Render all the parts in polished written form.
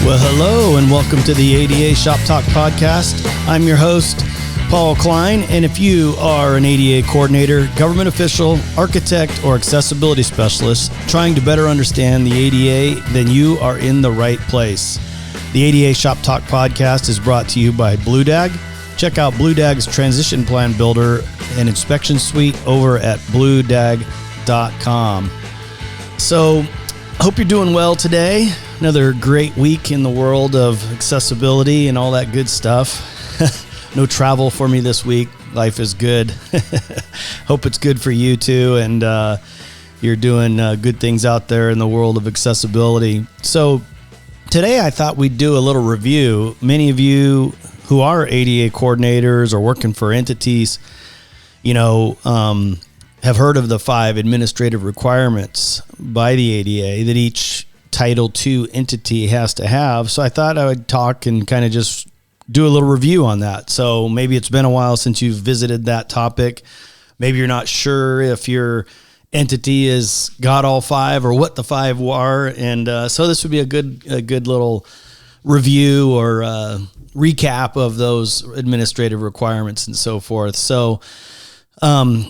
Well, hello and welcome to the ADA Shop Talk podcast. I'm your host, Paul Klein, and if you are an ADA coordinator, government official, architect, or accessibility specialist trying to better understand the ADA, then you are in the right place. The ADA Shop Talk podcast is brought to you by BlueDag. Check out BlueDag's Transition Plan Builder and Inspection Suite over at bluedag.com. So, hope you're doing well today. Another great week in the world of accessibility and all that good stuff. No travel for me this week. Life is good. Hope it's good for you too, and you're doing good things out there in the world of accessibility. So today I thought we'd do a little review. Many of you who are ADA coordinators or working for entities, have heard of the 5 administrative requirements by the ADA that each Title II entity has to have. So I thought I would talk and kind of just do a little review on that. So maybe it's been a while since you've visited that topic. Maybe you're not sure if your entity has got all 5 or what the 5 are. And so this would be a good little review or recap of those administrative requirements and so forth. So as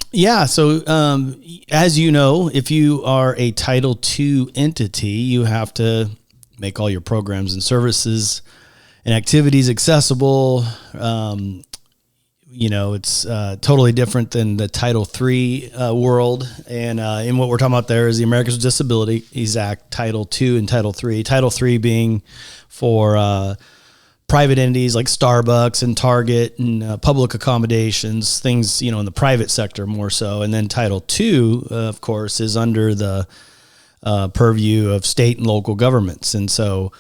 you know, if you are a Title II entity, you have to make all your programs and services and activities accessible. It's totally different than the Title III world. And what we're talking about there is the Americans with Disabilities Act, Title II and Title III. Title III being for private entities like Starbucks and Target and public accommodations, things, in the private sector more so. And then Title II, of course, is under the purview of state and local governments. And so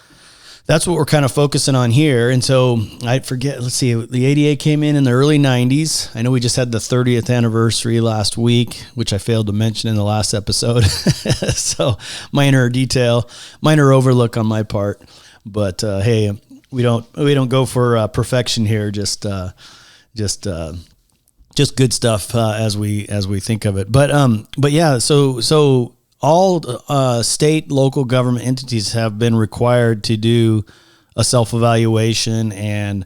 that's what we're kind of focusing on here. And so I forget, let's see, the ADA came in the early 90s. I know we just had the 30th anniversary last week, which I failed to mention in the last episode. So minor overlook on my part. But hey, we don't go for perfection here. Just good stuff as we think of it. But yeah. So all state, local government entities have been required to do a self-evaluation and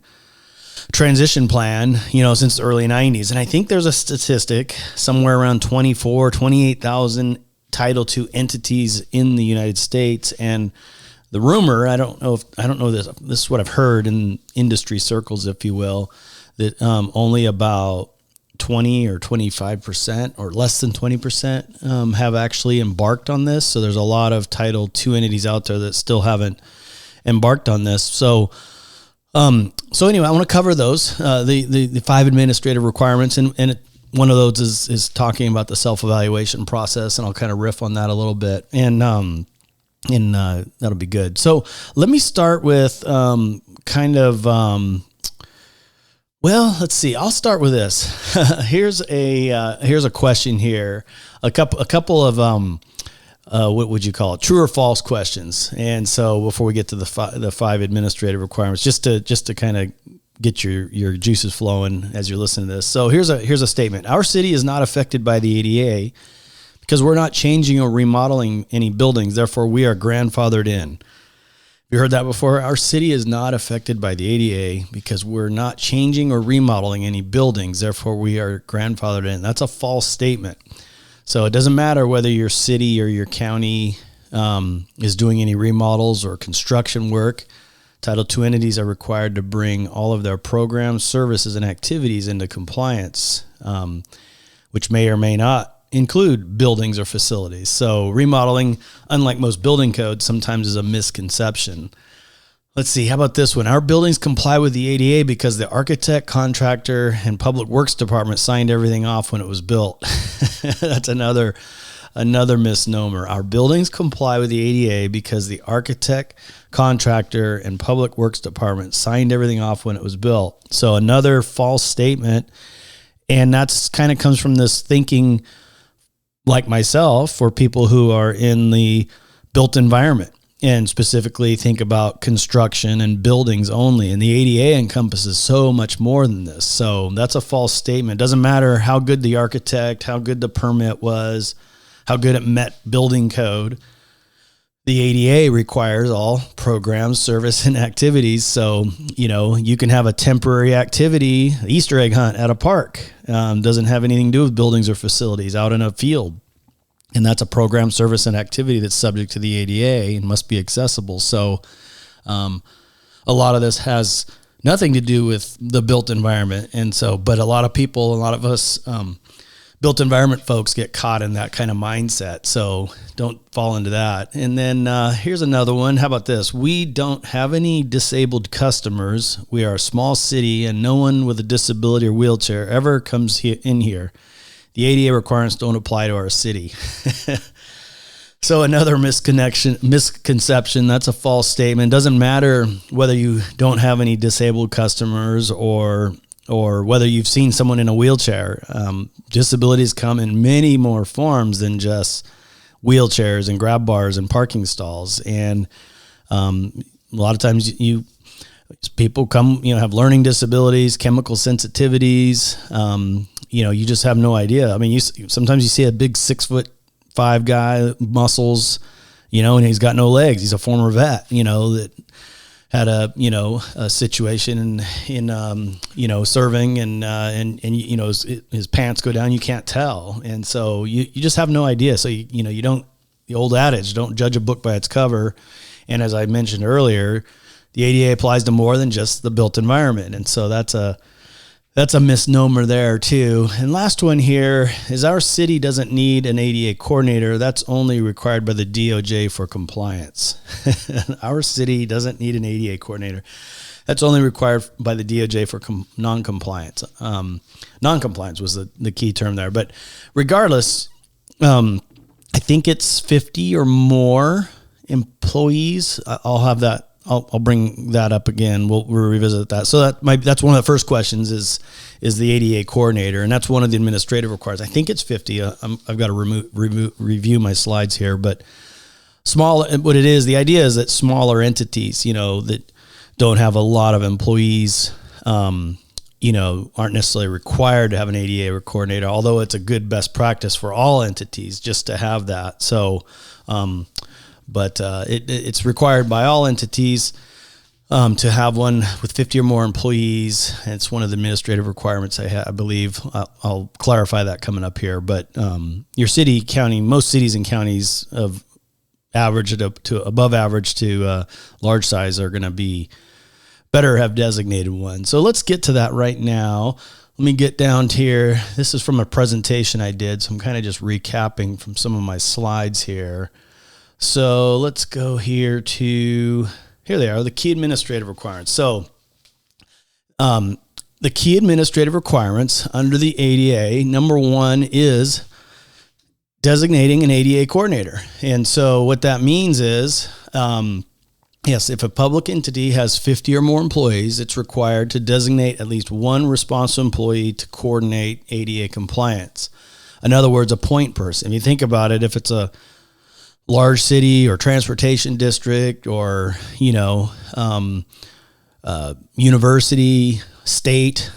transition plan, since the early 90s. And I think there's a statistic somewhere around 28,000 Title II entities in the United States. And the rumor, I don't know this is what I've heard in industry circles, if you will, that only about 20 or 25% or less than 20% have actually embarked on this. So there's a lot of Title II entities out there that still haven't embarked on this. So anyway, I want to cover those, the 5 administrative requirements, and one of those is talking about the self-evaluation process, and I'll kind of riff on that a little bit. And that'll be good. So let me start with let's see. I'll start with this. Here's a question here. A couple of what would you call it? True or false questions. And so before we get to the 5 administrative requirements, just to kind of get your juices flowing as you're listening to this. So here's a statement. Our city is not affected by the ADA because we're not changing or remodeling any buildings. Therefore, we are grandfathered in. You heard that before? Our city is not affected by the ADA because we're not changing or remodeling any buildings. Therefore, we are grandfathered in. That's a false statement. So it doesn't matter whether your city or your county is doing any remodels or construction work. Title II entities are required to bring all of their programs, services, and activities into compliance, which may or may not include buildings or facilities. So remodeling, unlike most building codes, sometimes is a misconception. Let's see, how about this one? Our buildings comply with the ADA because the architect, contractor, and public works department signed everything off when it was built. That's another misnomer. Our buildings comply with the ADA because the architect, contractor, and public works department signed everything off when it was built. So another false statement. And that's kind of comes from this thinking, like myself, for people who are in the built environment and specifically think about construction and buildings only. And the ADA encompasses so much more than this. So that's a false statement. It doesn't matter how good the architect, how good the permit was, how good it met building code. the ADA requires all programs, service, and activities. So, you can have a temporary activity, Easter egg hunt at a park, doesn't have anything to do with buildings or facilities, out in a field. And that's a program, service, and activity that's subject to the ADA and must be accessible. So a lot of this has nothing to do with the built environment. And so, but a lot of us built environment folks get caught in that kind of mindset. So don't fall into that. And then here's another one. How about this? We don't have any disabled customers. We are a small city and no one with a disability or wheelchair ever comes in here. The ADA requirements don't apply to our city. So another misconception, that's a false statement. It doesn't matter whether you don't have any disabled customers or whether you've seen someone in a wheelchair. Disabilities come in many more forms than just wheelchairs and grab bars and parking stalls. And a lot of times people come, have learning disabilities, chemical sensitivities. You just have no idea. I mean, sometimes you see a big 6'5" guy, muscles, and he's got no legs. He's a former vet, that had a situation in serving and his pants go down, you can't tell. And so you just have no idea. So, you don't, the old adage, don't judge a book by its cover. And as I mentioned earlier, the ADA applies to more than just the built environment. And so that's a misnomer there too. And last one here is our city doesn't need an ADA coordinator. That's only required by the DOJ for compliance. Our city doesn't need an ADA coordinator. That's only required by the DOJ for non-compliance. Non-compliance was the key term there. But regardless, I think it's 50 or more employees. I'll have that. I'll bring that up again. We'll revisit that. So that's one of the first questions is the ADA coordinator, and that's one of the administrative requirements. I think it's 50. I've got to review my slides here, but what it is, the idea is that smaller entities, that don't have a lot of employees, aren't necessarily required to have an ADA coordinator, although it's a good best practice for all entities just to have that. So, but it's required by all entities to have one with 50 or more employees. It's one of the administrative requirements I believe. I'll clarify that coming up here. But your city, county, most cities and counties of average to above average to large size are going to be better have designated one. So let's get to that right now. Let me get down to here. This is from a presentation I did, so I'm kind of just recapping from some of my slides here. So let's go here they are, the key administrative requirements. So the key administrative requirements under the ADA, number one is designating an ADA coordinator. And so what that means is, yes, if a public entity has 50 or more employees, it's required to designate at least one responsible employee to coordinate ADA compliance. In other words, a point person. If you think about it, if it's a large city or transportation district or, university, state,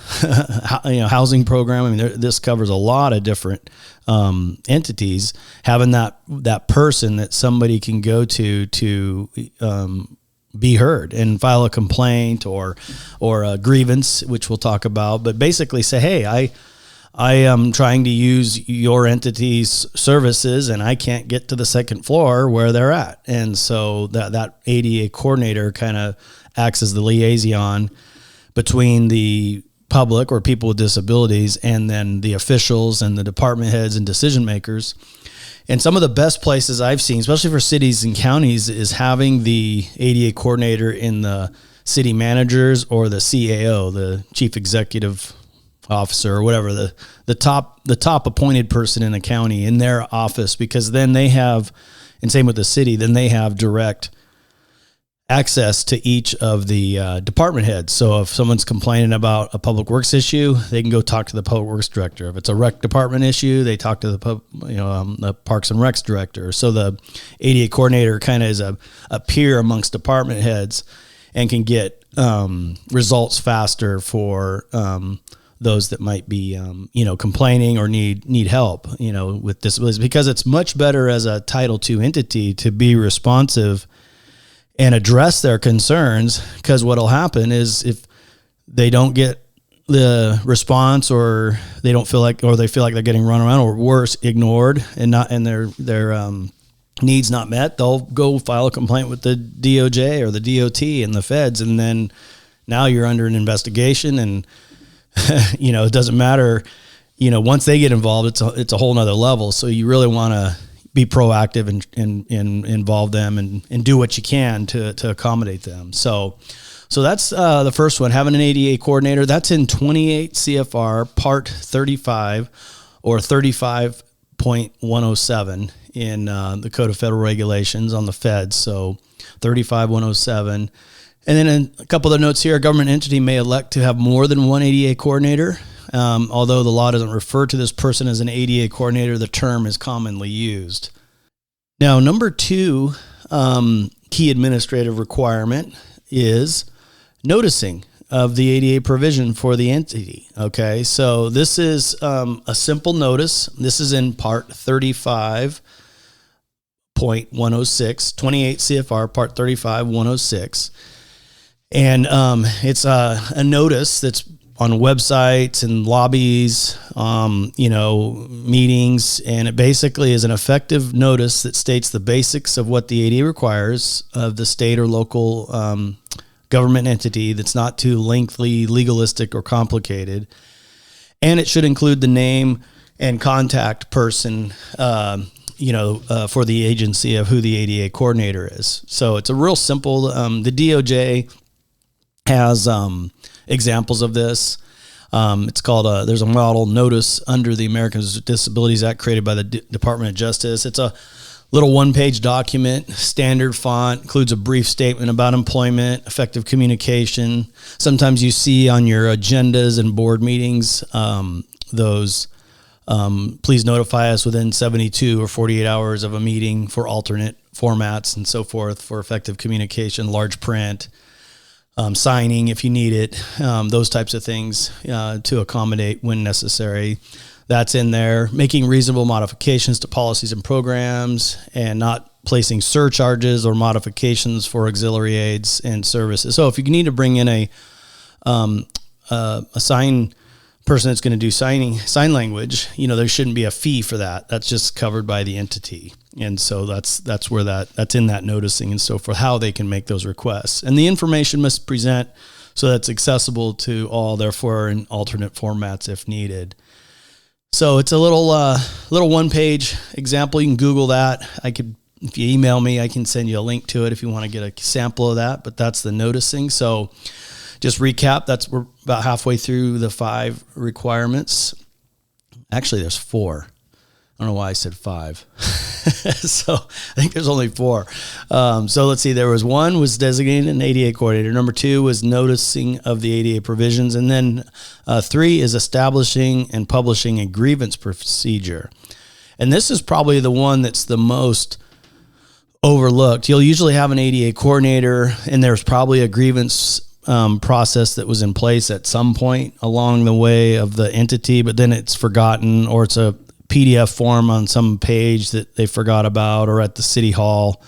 housing program. I mean, this covers a lot of different entities. Having that person that somebody can go to be heard and file a complaint or a grievance, which we'll talk about. But basically say, hey, I am trying to use your entity's services and I can't get to the second floor where they're at. And so that ADA coordinator kind of acts as the liaison between the public or people with disabilities and then the officials and the department heads and decision makers. And some of the best places I've seen, especially for cities and counties, is having the ADA coordinator in the city managers or the CAO, the chief executive officer or whatever, the top appointed person in the county in their office, because then they have, and same with the city, then they have direct access to each of the department heads. So if someone's complaining about a public works issue, they can go talk to the public works director. If it's a rec department issue, they talk to the parks and recs director. So the ADA coordinator kind of is a peer amongst department heads and can get results faster for those that might be, complaining or need help, with disabilities, because it's much better as a Title II entity to be responsive and address their concerns. Because what'll happen is if they don't get the response, or they feel like they're getting run around, or worse, ignored, and their needs not met, they'll go file a complaint with the DOJ or the DOT and the feds, and then now you're under an investigation, and it doesn't matter. Once they get involved, it's a whole nother level. So you really want to be proactive and involve them and do what you can to accommodate them. So that's the first one, having an ADA coordinator. That's in 28 CFR Part 35 or 35.107 in the Code of Federal Regulations on the feds. So 35.107. And then a couple of notes here, a government entity may elect to have more than one ADA coordinator. Although the law doesn't refer to this person as an ADA coordinator, the term is commonly used. Now, number 2 key administrative requirement is noticing of the ADA provision for the entity. Okay, so this is a simple notice. This is in Part 35.106, 28 CFR Part 35.106. And it's a notice that's on websites and lobbies, meetings, and it basically is an effective notice that states the basics of what the ADA requires of the state or local government entity that's not too lengthy, legalistic, or complicated. And it should include the name and contact person, for the agency of who the ADA coordinator is. So it's a real simple, the DOJ has examples of this. It's called there's a model notice under the Americans with Disabilities Act created by the Department of Justice. It's a little one-page document, standard font, includes a brief statement about employment, effective communication. Sometimes you see on your agendas and board meetings those please notify us within 72 or 48 hours of a meeting for alternate formats and so forth for effective communication, large print. Signing if you need it, those types of things to accommodate when necessary. That's in there. Making reasonable modifications to policies and programs, and not placing surcharges or modifications for auxiliary aids and services. So if you need to bring in a sign person that's going to do sign language, there shouldn't be a fee for that. That's just covered by the entity. And so that's where that's in that noticing and so forth, how they can make those requests. And the information must present so that's accessible to all, therefore in alternate formats if needed. So it's a little one-page example. You can Google that. If you email me, I can send you a link to it if you want to get a sample of that, but that's the noticing. So just recap, we're about halfway through the 5 requirements. Actually, there's 4. I don't know why I said 5. So I think there's only 4. So let's see. There was 1 was designating an ADA coordinator. Number 2 was noticing of the ADA provisions. And then 3 is establishing and publishing a grievance procedure. And this is probably the one that's the most overlooked. You'll usually have an ADA coordinator, and there's probably a grievance process that was in place at some point along the way of the entity, but then it's forgotten, or it's a PDF form on some page that they forgot about, or at the city hall.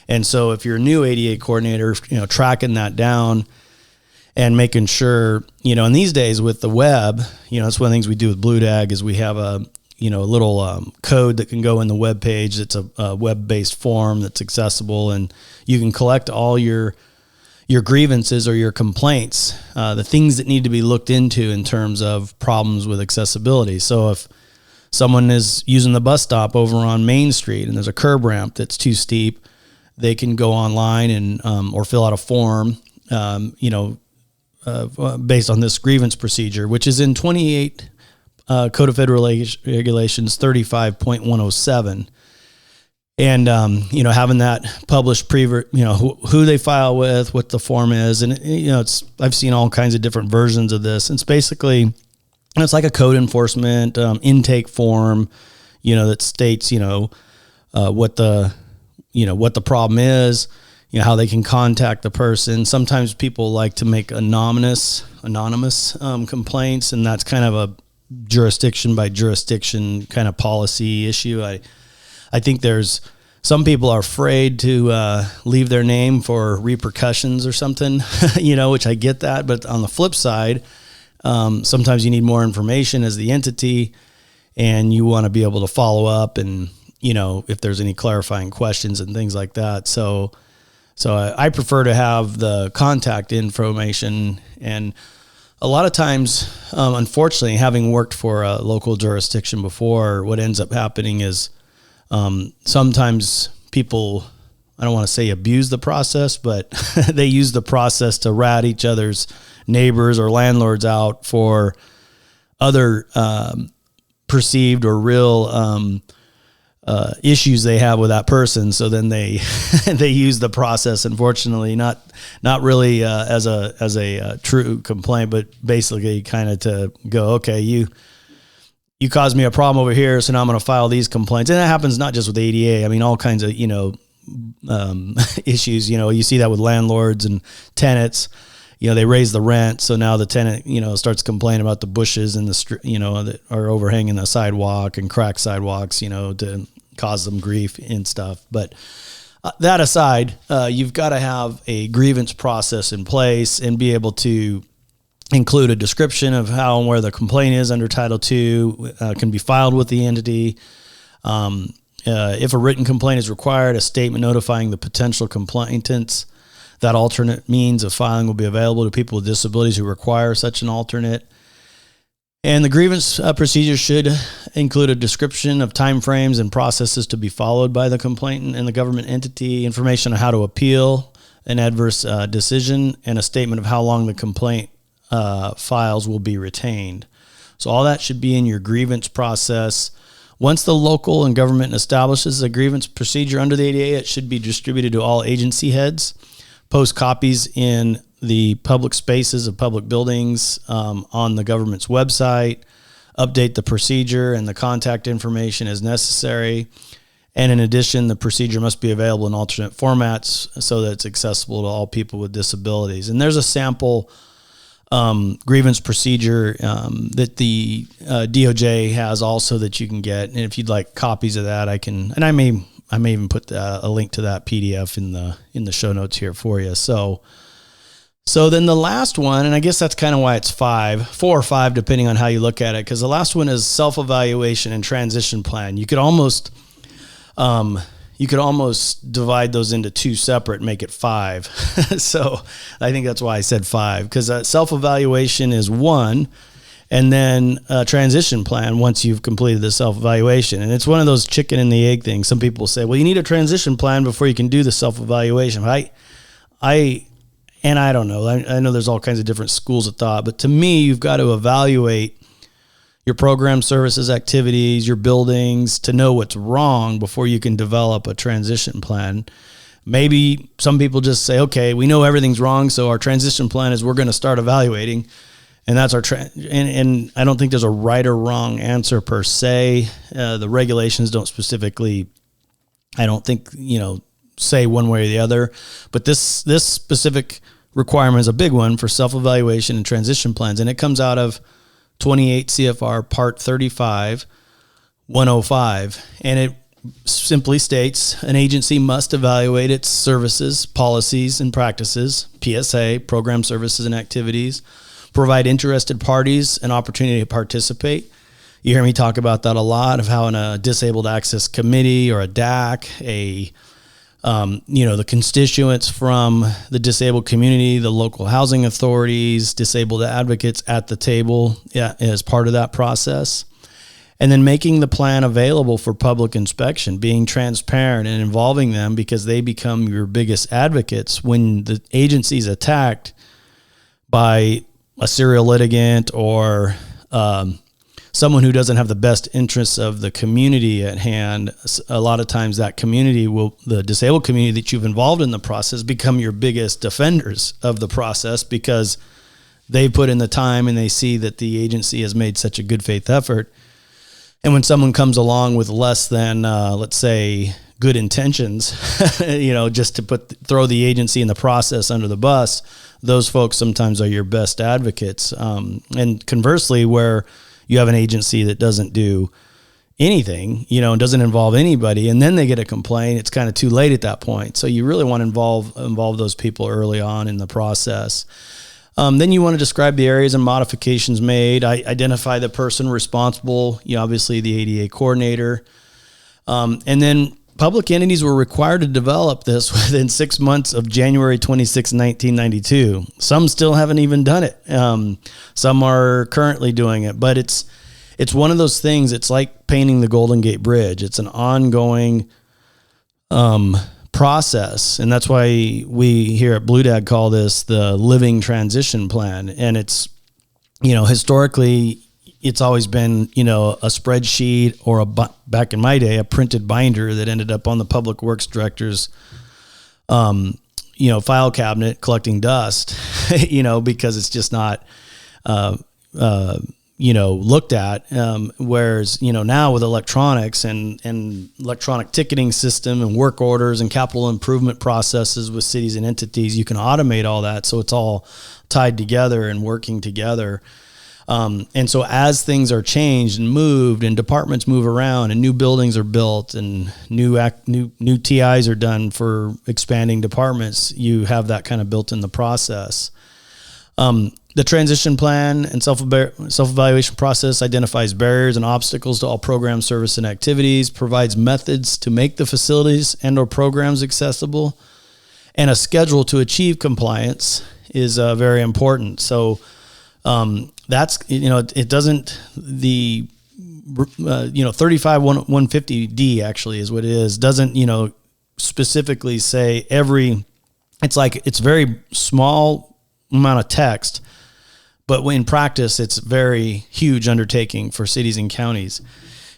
And so if you're a new ADA coordinator, tracking that down and making sure, and these days with the web, that's one of the things we do with BlueDag is we have a little code that can go in the web page. It's a web-based form that's accessible, and you can collect all your grievances or your complaints, the things that need to be looked into in terms of problems with accessibility. So if someone is using the bus stop over on Main Street and there's a curb ramp that's too steep, they can go online and or fill out a form, based on this grievance procedure, which is in 28 Code of Federal Regulations 35.107. And, having that published who they file with, what the form is. And, I've seen all kinds of different versions of this. It's basically, it's like a code enforcement intake form, that states, what the problem is, how they can contact the person. Sometimes people like to make anonymous complaints, and that's kind of a jurisdiction by jurisdiction kind of policy issue. I think there's some people are afraid to leave their name for repercussions or something, which I get that. But on the flip side, sometimes you need more information as the entity, and you want to be able to follow up and, if there's any clarifying questions and things like that. So I prefer to have the contact information. And a lot of times, unfortunately, having worked for a local jurisdiction before, what ends up happening is sometimes people, I don't want to say abuse the process, but they use the process to rat each other's neighbors or landlords out for other perceived or real issues they have with that person. So then they they use the process, unfortunately, not really as a true complaint, but basically kind of to go, okay, you caused me a problem over here, so now I'm going to file these complaints. And that happens not just with ADA. I mean, all kinds of issues. You see that with landlords and tenants. They raise the rent, so now the tenant, starts complaining about the bushes in the street, that are overhanging the sidewalk and cracked sidewalks, to cause them grief and stuff. But that aside, you've got to have a grievance process in place and be able to include a description of how and where the complaint is under Title II, can be filed with the entity. If a written complaint is required, a statement notifying the potential complainants that alternate means of filing will be available to people with disabilities who require such an alternate. And the grievance procedure should include a description of timeframes and processes to be followed by the complainant and the government entity, information on how to appeal an adverse decision, and a statement of how long the complaint files will be retained. So all that should be in your grievance process. Once the local and government establishes a grievance procedure under the ADA, it should be distributed to all agency heads. Post copies in the public spaces of public buildings on the government's website. Update the procedure and the contact information as necessary. And in addition, the procedure must be available in alternate formats so that it's accessible to all people with disabilities. And there's a sample grievance procedure that the DOJ has also that you can get. And if you'd like copies of that, I can, and I may even put a link to that PDF in the show notes here for you. So then the last one, and I guess that's kind of why it's 4 or 5, depending on how you look at it, because the last one is self-evaluation and transition plan. You could almost divide those into 2 separate and make it 5. So I think that's why I said 5, because self-evaluation is 1, and then a transition plan once you've completed the self-evaluation. And it's one of those chicken and the egg things. Some people say, well, you need a transition plan before you can do the self-evaluation. And I don't know. I know there's all kinds of different schools of thought, but to me, you've got to evaluate your program, services, activities, your buildings to know what's wrong before you can develop a transition plan. Maybe some people just say, okay, we know everything's wrong, so our transition plan is we're going to start evaluating, and that's our and I don't think there's a right or wrong answer per se. The regulations don't specifically, I don't think, say one way or the other, but this specific requirement is a big one for self-evaluation and transition plans, and it comes out of 28 CFR Part 35, 105, and it simply states an agency must evaluate its services, policies, and practices, PSA, program services and activities, provide interested parties an opportunity to participate. You hear me talk about that a lot, of how in a disabled access committee or a DAC, the constituents from the disabled community, the local housing authorities, disabled advocates at the table as part of that process. And then making the plan available for public inspection, being transparent and involving them, because they become your biggest advocates when the agency's attacked by a serial litigant or someone who doesn't have the best interests of the community at hand. A lot of times that community the disabled community that you've involved in the process, become your biggest defenders of the process, because they put in the time and they see that the agency has made such a good faith effort. And when someone comes along with less than, let's say, good intentions, just to throw the agency and the process under the bus, those folks sometimes are your best advocates. And conversely, where you have an agency that doesn't do anything, and doesn't involve anybody, and then they get a complaint, it's kind of too late at that point. So you really want to involve those people early on in the process. Then you want to describe the areas and modifications made. Identify the person responsible, obviously the ADA coordinator. And then public entities were required to develop this within 6 months of January 26, 1992. Some still haven't even done it. Some are currently doing it, but it's one of those things. It's like painting the Golden Gate Bridge. It's an ongoing process. And that's why we here at Blue Dad call this the living transition plan. And it's, historically, it's always been, a spreadsheet or back in my day, a printed binder that ended up on the Public Works Director's, file cabinet collecting dust, because it's just not, looked at. Whereas, now with electronics and electronic ticketing system and work orders and capital improvement processes with cities and entities, you can automate all that. So it's all tied together and working together. And so as things are changed and moved and departments move around and new buildings are built and new TIs are done for expanding departments, you have that kind of built in the process. The transition plan and self-evaluation process identifies barriers and obstacles to all programs, service, and activities, provides methods to make the facilities and or programs accessible, and a schedule to achieve compliance is very important. So that's, it doesn't, the 35-150D actually is what it is, doesn't, specifically say it's very small amount of text, but in practice, it's very huge undertaking for cities and counties,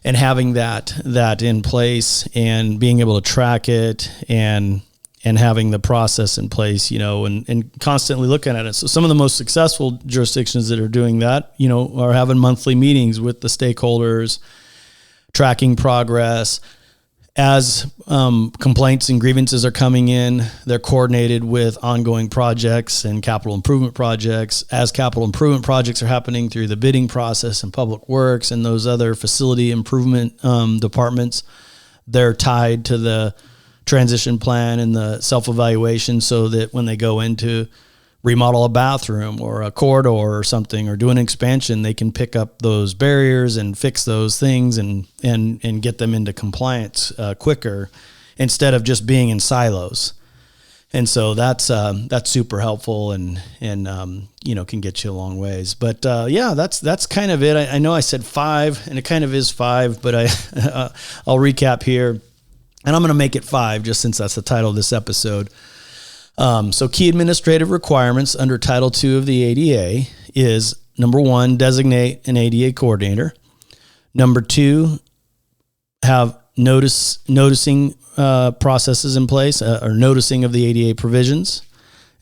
and having that in place and being able to track it and having the process in place, and constantly looking at it. So some of the most successful jurisdictions that are doing that, are having monthly meetings with the stakeholders, tracking progress. As complaints and grievances are coming in, they're coordinated with ongoing projects and capital improvement projects. As capital improvement projects are happening through the bidding process and public works and those other facility improvement departments, they're tied to the transition plan and the self-evaluation, so that when they go into remodel a bathroom or a corridor or something, or do an expansion, they can pick up those barriers and fix those things and get them into compliance quicker, instead of just being in silos. And so that's super helpful and can get you a long ways. But that's kind of it. I know I said 5, and it kind of is 5, but I'll recap here. And I'm going to make it 5 just since that's the title of this episode. So key administrative requirements under Title II of the ADA is, number 1, designate an ADA coordinator. Number 2, have noticing processes in place, or noticing of the ADA provisions.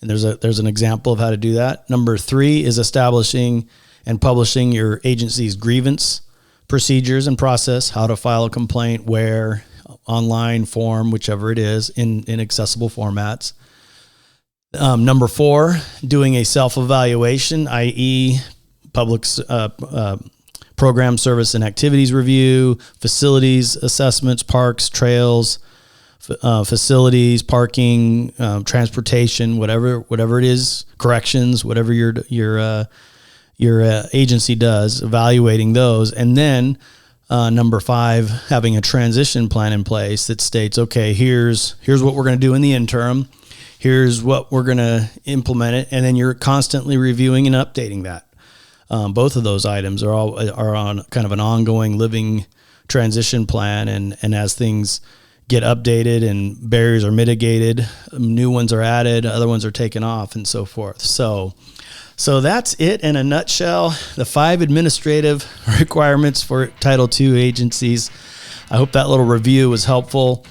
And there's an example of how to do that. Number 3 is establishing and publishing your agency's grievance procedures and process, how to file a complaint, where, online, form, whichever it is, in accessible formats. Number 4, doing a self-evaluation, i.e. public program, service, and activities review, facilities assessments, parks, trails, facilities, parking, transportation, whatever it is, corrections, whatever your agency does, evaluating those. And then number 5, having a transition plan in place that states, okay, here's what we're going to do in the interim. Here's what we're going to implement it. And then you're constantly reviewing and updating that. Both of those items are on kind of an ongoing living transition plan. And as things get updated and barriers are mitigated, new ones are added, other ones are taken off, and so forth. So that's it in a nutshell, the 5 administrative requirements for Title II agencies. I hope that little review was helpful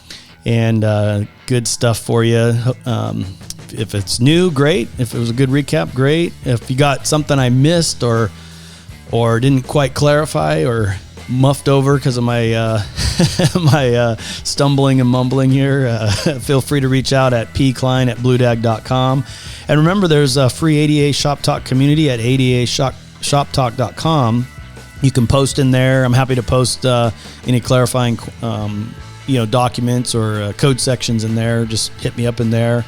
and good stuff for you. If it's new, great. If it was a good recap, great. If you got something I missed or didn't quite clarify or muffed over because of my my stumbling and mumbling here, feel free to reach out at pklein@bluedag.com. And remember, there's a free ADA Shop Talk community at adashoptalk.com. You can post in there. I'm happy to post any clarifying documents or code sections in there. Just hit me up in there,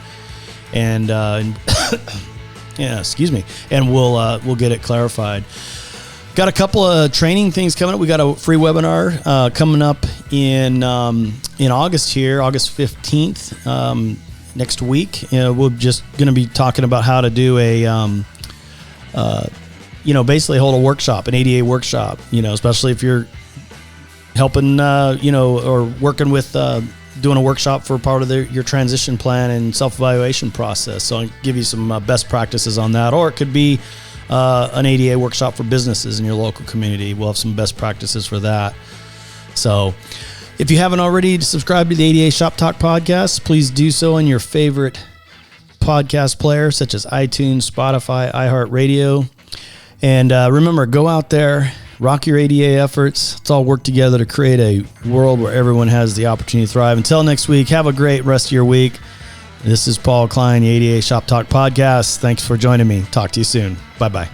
and yeah, excuse me, and we'll get it clarified. Got a couple of training things coming up. We got a free webinar coming up in August here, August 15th, next week. We're just going to be talking about how to do a, basically hold a workshop, an ADA workshop, especially if you're helping, or working with doing a workshop for part of your transition plan and self-evaluation process. So I'll give you some best practices on that. Or it could be an ADA workshop for businesses in your local community. We'll have some best practices for that. So if you haven't already subscribed to the ADA Shop Talk podcast, please do so in your favorite podcast player, such as iTunes, Spotify, iHeartRadio. And remember, go out there, rock your ADA efforts. Let's all work together to create a world where everyone has the opportunity to thrive. Until next week, have a great rest of your week. This is Paul Klein, the ADA Shop Talk podcast. Thanks for joining me. Talk to you soon. Bye-bye.